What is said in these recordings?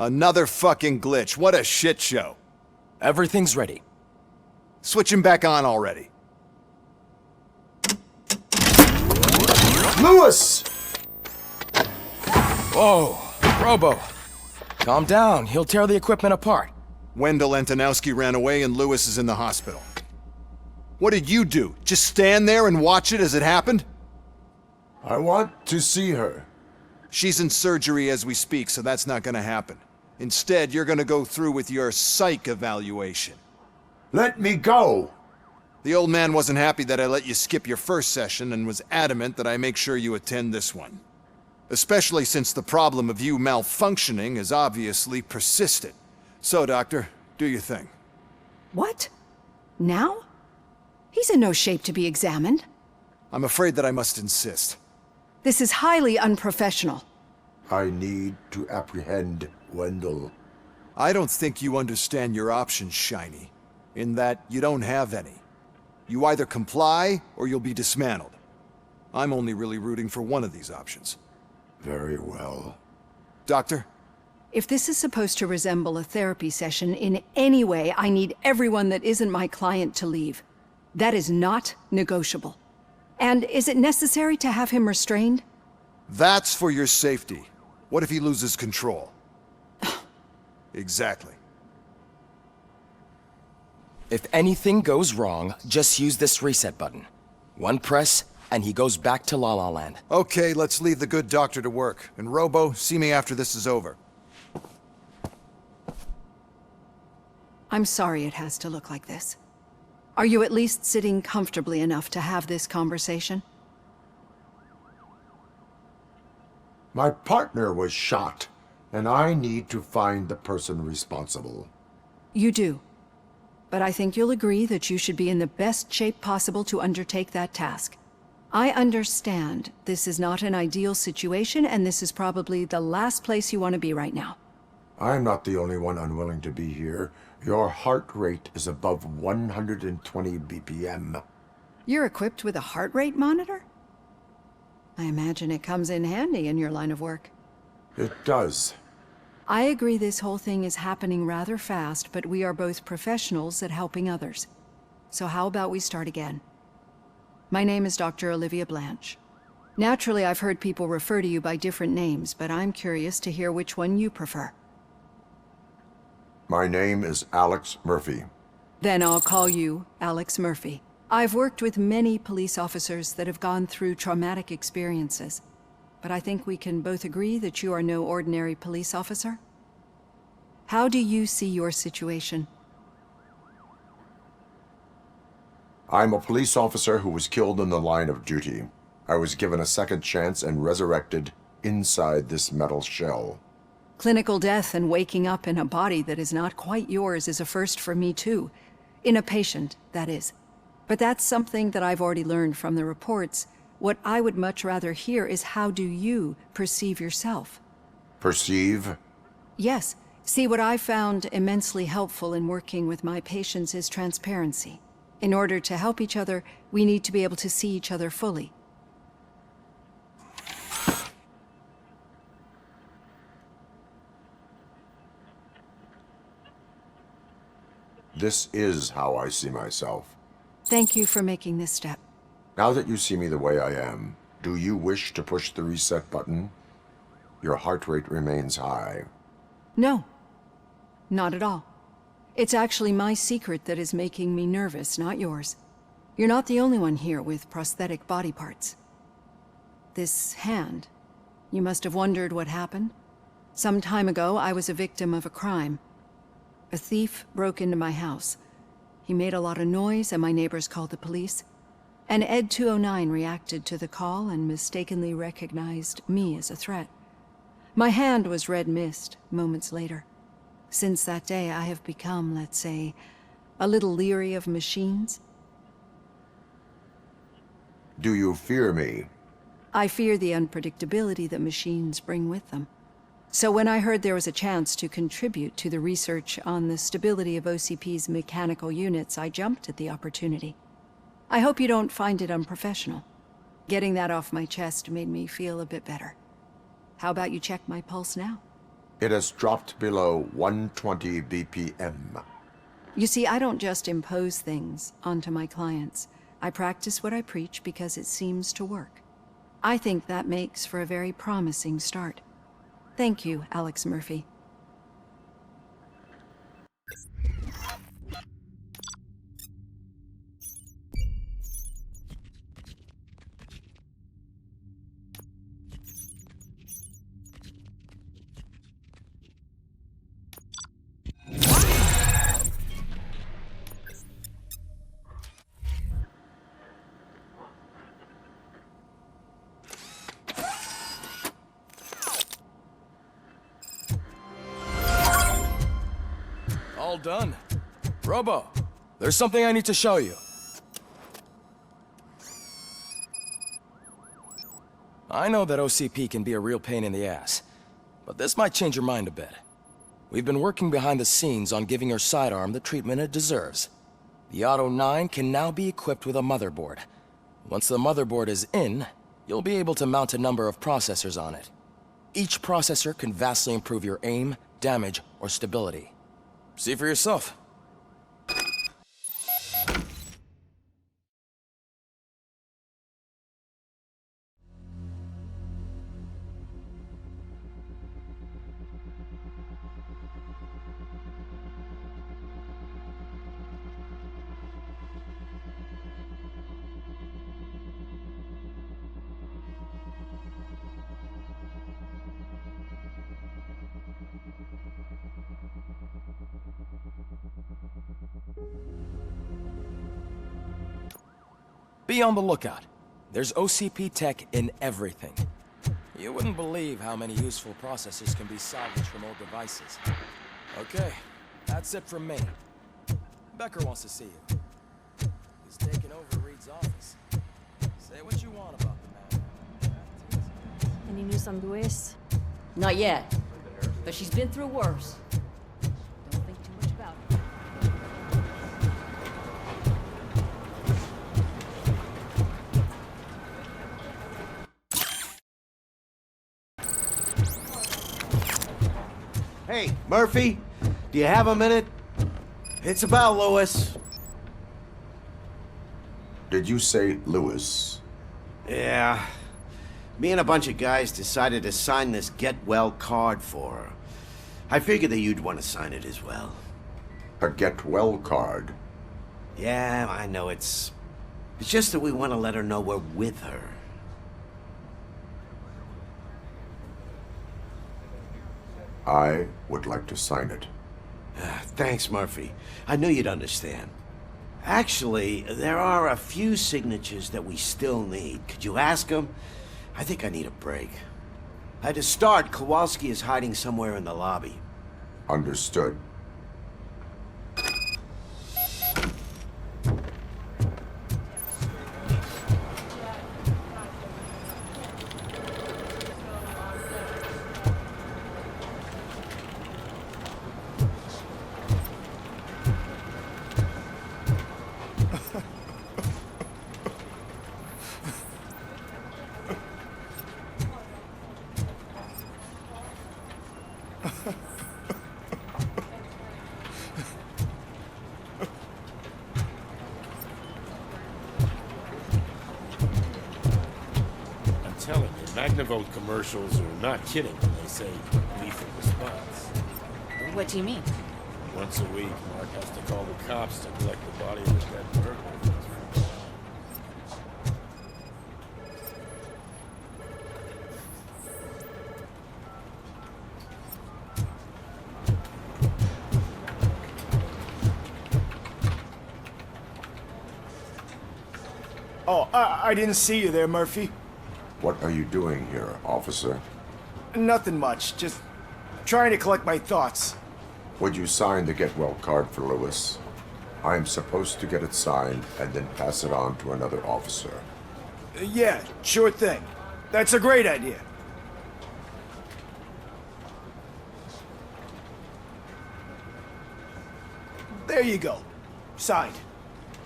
Another fucking glitch. What a shit show. Everything's ready. Switch him back on already. Lewis! Whoa, Robo. Calm down, he'll tear the equipment apart. Wendell Antonowski ran away and Lewis is in the hospital. What did you do? Just stand there and watch it as it happened? I want to see her. She's in surgery as we speak, so that's not gonna happen. Instead, you're gonna go through with your psych evaluation. Let me go! The old man wasn't happy that I let you skip your first session and was adamant that I make sure you attend this one. Especially since the problem of you malfunctioning is obviously persistent. So, Doctor, do your thing. What? Now? He's in no shape to be examined. I'm afraid that I must insist. This is highly unprofessional. I need to apprehend Wendell. I don't think you understand your options, Shiny, in that you don't have any. You either comply or you'll be dismantled. I'm only really rooting for one of these options. Very well. Doctor? If this is supposed to resemble a therapy session in any way, I need everyone that isn't my client to leave. That is not negotiable. And is it necessary to have him restrained? That's for your safety. What if he loses control? Exactly. If anything goes wrong, just use this reset button. One press, and he goes back to La La Land. Okay, let's leave the good doctor to work. And Robo, see me after this is over. I'm sorry it has to look like this. Are you at least sitting comfortably enough to have this conversation? My partner was shot, and I need to find the person responsible. You do. But I think you'll agree that you should be in the best shape possible to undertake that task. I understand this is not an ideal situation, and this is probably the last place you want to be right now. I'm not the only one unwilling to be here. Your heart rate is above 120 BPM. You're equipped with a heart rate monitor? I imagine it comes in handy in your line of work. It does. I agree this whole thing is happening rather fast, but we are both professionals at helping others. So how about we start again? My name is Dr. Olivia Blanche. Naturally, I've heard people refer to you by different names, but I'm curious to hear which one you prefer. My name is Alex Murphy. Then I'll call you Alex Murphy. I've worked with many police officers that have gone through traumatic experiences, but I think we can both agree that you are no ordinary police officer. How do you see your situation? I'm a police officer who was killed in the line of duty. I was given a second chance and resurrected inside this metal shell. Clinical death and waking up in a body that is not quite yours is a first for me too. In a patient, that is. But that's something that I've already learned from the reports. What I would much rather hear is how do you perceive yourself? Perceive? Yes. See, what I found immensely helpful in working with my patients is transparency. In order to help each other, we need to be able to see each other fully. This is how I see myself. Thank you for making this step. Now that you see me the way I am, do you wish to push the reset button? Your heart rate remains high. No. Not at all. It's actually my secret that is making me nervous, not yours. You're not the only one here with prosthetic body parts. This hand, you must have wondered what happened. Some time ago, I was a victim of a crime. A thief broke into my house. He made a lot of noise and my neighbors called the police. And Ed 209 reacted to the call and mistakenly recognized me as a threat. My hand was red mist moments later. Since that day, I have become, let's say, a little leery of machines. Do you fear me? I fear the unpredictability that machines bring with them. So when I heard there was a chance to contribute to the research on the stability of OCP's mechanical units, I jumped at the opportunity. I hope you don't find it unprofessional. Getting that off my chest made me feel a bit better. How about you check my pulse now? It has dropped below 120 BPM. You see, I don't just impose things onto my clients. I practice what I preach because it seems to work. I think that makes for a very promising start. Thank you, Alex Murphy. All done. Robo, there's something I need to show you. I know that OCP can be a real pain in the ass, but this might change your mind a bit. We've been working behind the scenes on giving her sidearm the treatment it deserves. The Auto 9 can now be equipped with a motherboard. Once the motherboard is in, you'll be able to mount a number of processors on it. Each processor can vastly improve your aim, damage, or stability. See for yourself. Be on the lookout. There's OCP tech in everything. You wouldn't believe how many useful processors can be salvaged from old devices. Okay, that's it from me. Becker wants to see you. He's taking over Reed's office. Say what you want about the man. Any news on Luis? Not yet, but she's been through worse. Don't think too much about it. Hey, Murphy, do you have a minute? It's about Lewis. Did you say Lewis? Yeah. Me and a bunch of guys decided to sign this get well card for her. I figured that you'd want to sign it as well. A get well card? Yeah, I know it's just that we want to let her know we're with her. I would like to sign it. Thanks, Murphy. I knew you'd understand. Actually, there are a few signatures that we still need. Could you ask them? I think I need a break. To start, Kowalski is hiding somewhere in the lobby. Understood. Telling you, Magnavolt commercials are not kidding when they say lethal response. What do you mean? Once a week, Mark has to call the cops to collect the body of his dead burglar. Oh, I didn't see you there, Murphy. What are you doing here, officer? Nothing much, just trying to collect my thoughts. Would you sign the get well card for Lewis? I am supposed to get it signed and then pass it on to another officer. Yeah, sure thing. That's a great idea. There you go. Signed.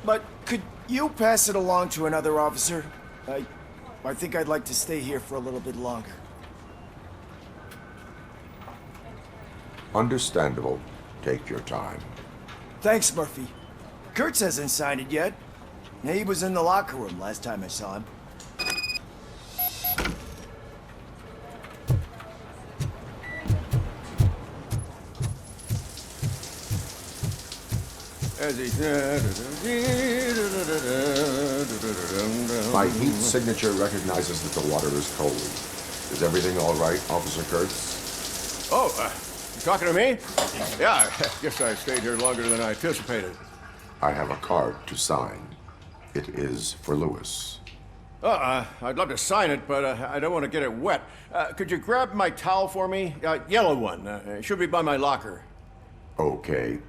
But could you pass it along to another officer? I think I'd like to stay here for a little bit longer. Understandable. Take your time. Thanks, Murphy. Kurtz hasn't signed it yet. He was in the locker room last time I saw him. My heat signature recognizes that the water is cold. Is everything all right, Officer Kurtz? Oh, you talking to me? Yeah, I guess I stayed here longer than I anticipated. I have a card to sign. It is for Lewis. I'd love to sign it, but I don't want to get it wet. Could you grab my towel for me? Yellow one. It should be by my locker. Okay.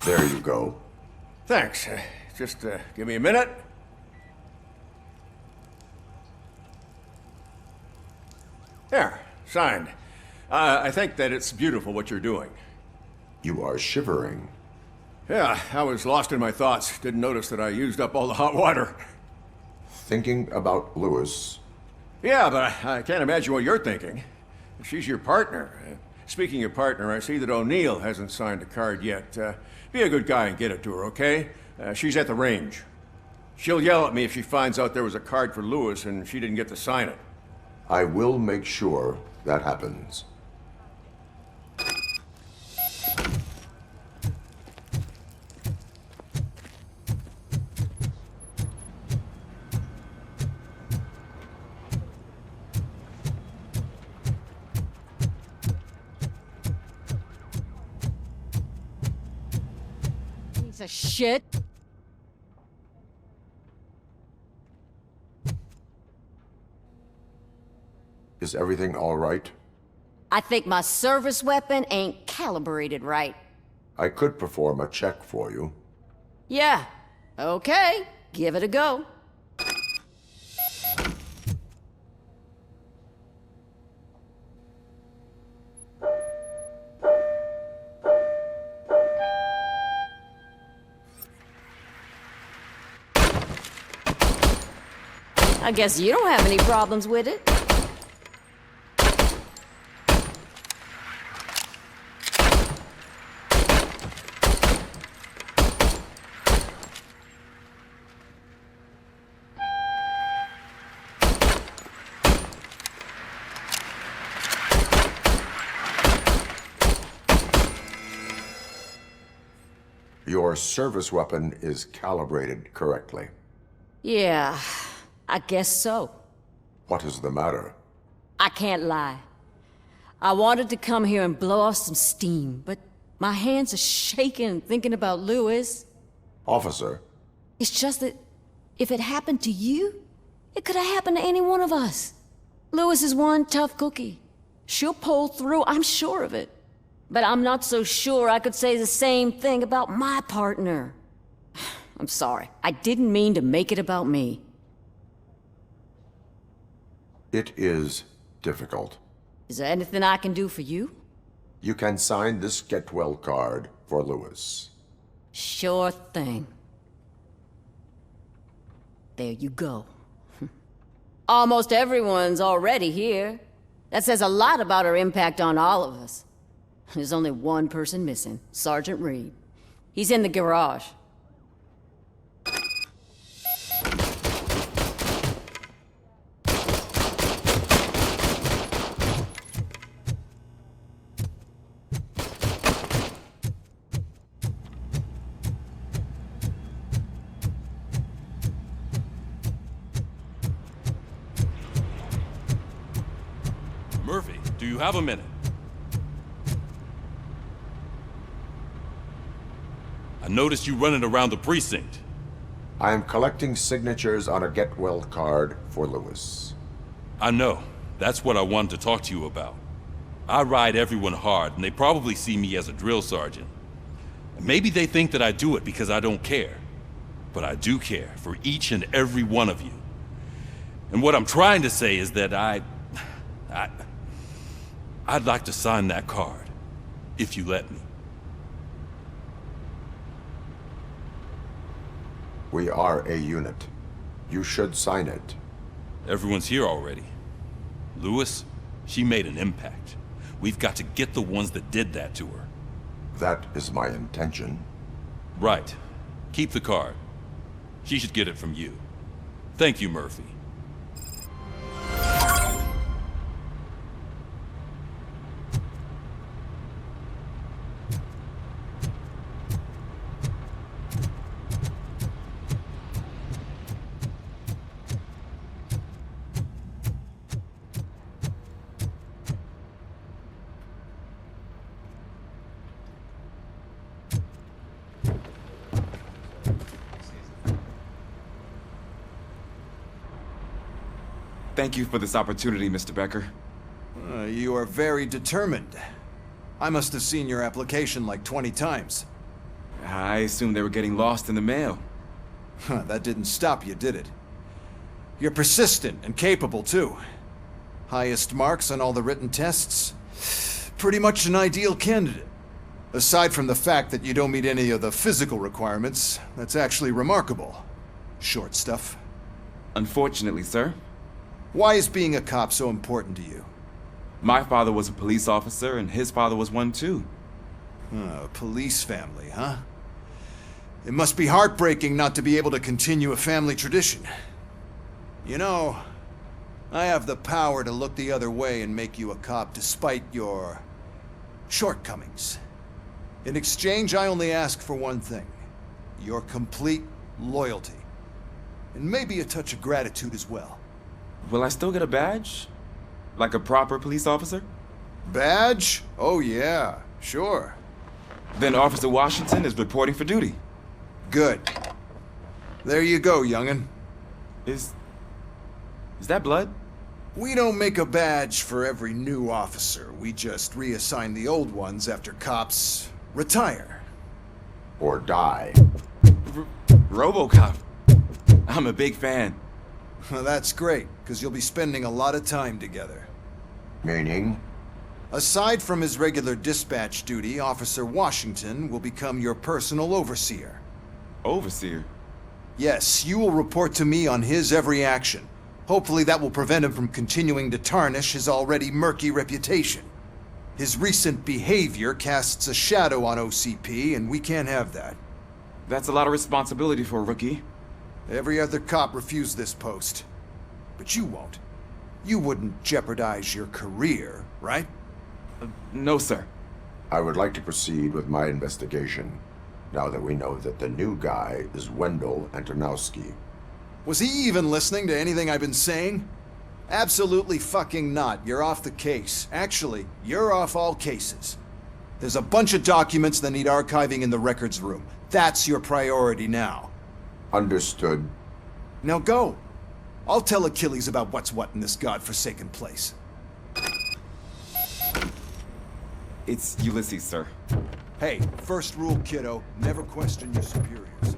There you go. Thanks. Just give me a minute. There, signed. I think that it's beautiful what you're doing. You are shivering. Yeah, I was lost in my thoughts. Didn't notice that I used up all the hot water. Thinking about Lewis. Yeah, but I can't imagine what you're thinking. She's your partner. Speaking of partner, I see that O'Neill hasn't signed a card yet. Be a good guy and get it to her, okay? She's at the range. She'll yell at me if she finds out there was a card for Lewis and she didn't get to sign it. I will make sure that happens. Piece of shit. Is everything all right? I think my service weapon ain't calibrated right. I could perform a check for you. Yeah. Okay. Give it a go. I guess you don't have any problems with it. Your service weapon is calibrated correctly. Yeah, I guess so. What is the matter? I can't lie. I wanted to come here and blow off some steam, but my hands are shaking thinking about Lewis. Officer, It's just that if it happened to you, it could have happened to any one of us. Lewis is one tough cookie. She'll pull through, I'm sure of it. But I'm not so sure I could say the same thing about my partner. I'm sorry. I didn't mean to make it about me. it is difficult. Is there anything I can do for you? You can sign this get well card for Lewis. Sure thing. There you go. Almost everyone's already here. That says a lot about her impact on all of us. There's only one person missing, Sergeant Reed. He's in the garage. Murphy, do you have a minute? I noticed you running around the precinct. I am collecting signatures on a get well card for Lewis. I know. That's what I wanted to talk to you about. I ride everyone hard, and they probably see me as a drill sergeant. Maybe they think that I do it because I don't care. But I do care for each and every one of you. And what I'm trying to say is that I'd like to sign that card, if you let me. We are a unit. You should sign it. Everyone's here already. Lewis, she made an impact. We've got to get the ones that did that to her. That is my intention. Right. Keep the card. She should get it from you. Thank you, Murphy. Thank you for this opportunity, Mr. Becker. You are very determined. I must have seen your application like 20 times. I assumed they were getting lost in the mail. That didn't stop you, did it? You're persistent and capable, too. Highest marks on all the written tests. Pretty much an ideal candidate. Aside from the fact that you don't meet any of the physical requirements, that's actually remarkable. Short stuff. Unfortunately, sir. Why is being a cop so important to you? My father was a police officer, and his father was one too. A police family, huh? It must be heartbreaking not to be able to continue a family tradition. You know, I have the power to look the other way and make you a cop despite your shortcomings. In exchange, I only ask for one thing. Your complete loyalty. And maybe a touch of gratitude as well. Will I still get a badge? Like a proper police officer? Badge? Oh yeah, sure. Then Officer Washington is reporting for duty. Good. There you go, young'un. Is that blood? We don't make a badge for every new officer. We just reassign the old ones after cops retire. Or die. RoboCop. I'm a big fan. That's great, because you'll be spending a lot of time together. Meaning? Aside from his regular dispatch duty, Officer Washington will become your personal overseer. Overseer? Yes, you will report to me on his every action. Hopefully that will prevent him from continuing to tarnish his already murky reputation. His recent behavior casts a shadow on OCP, and we can't have that. That's a lot of responsibility for a rookie. Every other cop refused this post. But you won't. You wouldn't jeopardize your career, right? No, sir. I would like to proceed with my investigation, now that we know that the new guy is Wendell Antonowski. Was he even listening to anything I've been saying? Absolutely fucking not. You're off the case. Actually, you're off all cases. There's a bunch of documents that need archiving in the records room. That's your priority now. Understood. Now go. I'll tell Achilles about what's what in this godforsaken place. It's Ulysses, sir. Hey, first rule, kiddo, never question your superiors.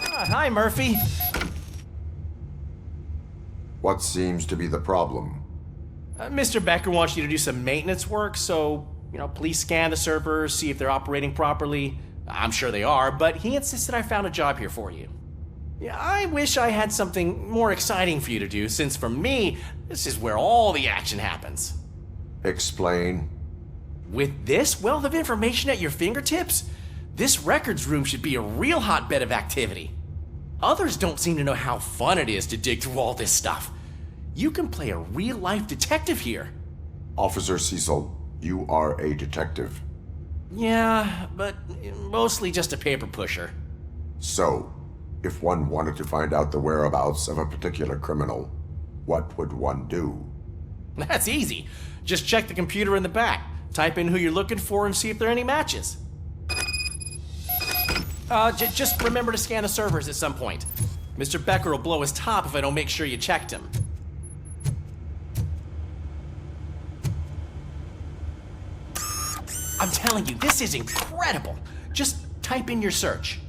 Hi, Murphy. What seems to be the problem? Mr. Becker wants you to do some maintenance work, so, please scan the servers, see if they're operating properly. I'm sure they are, but he insisted I found a job here for you. Yeah, I wish I had something more exciting for you to do, since for me, this is where all the action happens. Explain. With this wealth of information at your fingertips, this records room should be a real hotbed of activity. Others don't seem to know how fun it is to dig through all this stuff. You can play a real-life detective here. Officer Cecil, you are a detective. Yeah, but mostly just a paper pusher. So, if one wanted to find out the whereabouts of a particular criminal, what would one do? That's easy. Just check the computer in the back. Type in who you're looking for and see if there are any matches. Just remember to scan the servers at some point. Mr. Becker will blow his top if I don't make sure you checked him. I'm telling you, this is incredible. Just type in your search.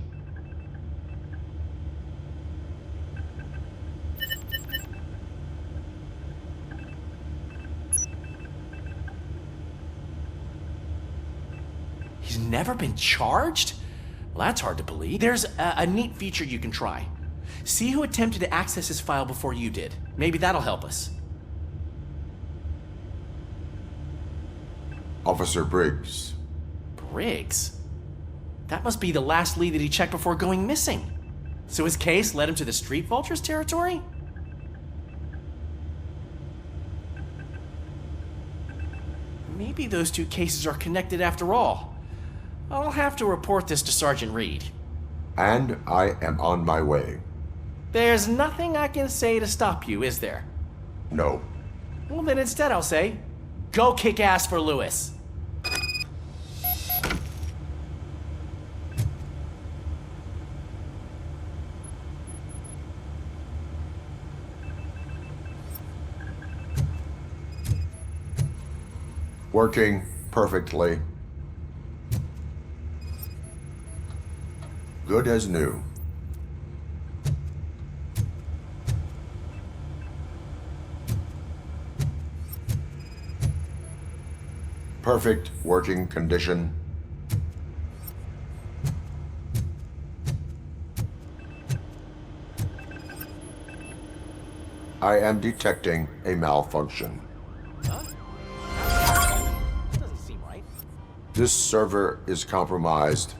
He's never been charged? Well, that's hard to believe. There's a neat feature you can try. See who attempted to access his file before you did. Maybe that'll help us. Officer Briggs. Briggs? That must be the last lead that he checked before going missing. So his case led him to the Street Vultures territory? Maybe those two cases are connected after all. I'll have to report this to Sergeant Reed. And I am on my way. There's nothing I can say to stop you, is there? No. Well, then instead I'll say, go kick ass for Lewis. Working perfectly. Good as new. Perfect working condition. I am detecting a malfunction. Doesn't seem right. This server is compromised.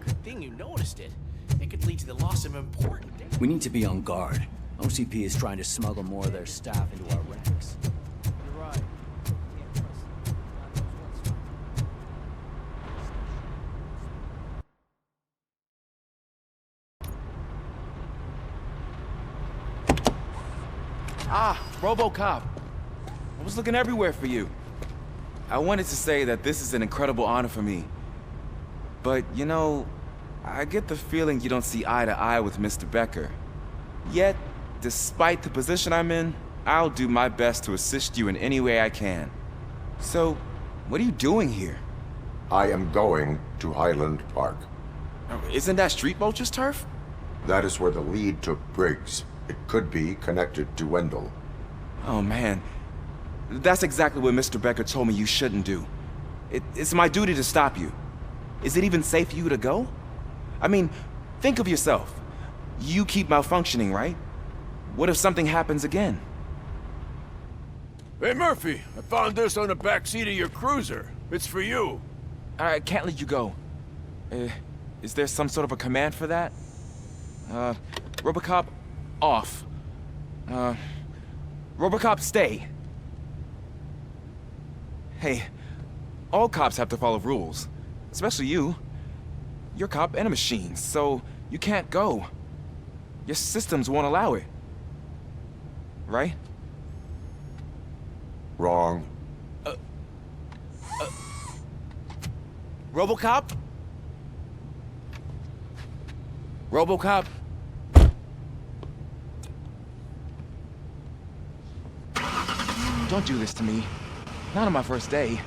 Good thing you noticed it. It could lead to the loss of important data. We need to be on guard. OCP is trying to smuggle more of their staff into our ranks. You're right. Ah, RoboCop. I was looking everywhere for you. I wanted to say that this is an incredible honor for me. But, you know, I get the feeling you don't see eye to eye with Mr. Becker. Yet, despite the position I'm in, I'll do my best to assist you in any way I can. So, what are you doing here? I am going to Highland Park. Isn't that Street Vulture's turf? That is where the lead took Briggs. It could be connected to Wendell. Oh, man. That's exactly what Mr. Becker told me you shouldn't do. It's my duty to stop you. Is it even safe for you to go? I mean, think of yourself. You keep malfunctioning, right? What if something happens again? Hey, Murphy, I found this on the back seat of your cruiser. It's for you. I can't let you go. Is there some sort of a command for that? RoboCop, off. RoboCop, stay. Hey, all cops have to follow rules. Especially you. You're a cop and a machine, so you can't go. Your systems won't allow it. Right? Wrong. RoboCop? RoboCop? Don't do this to me. Not on my first day.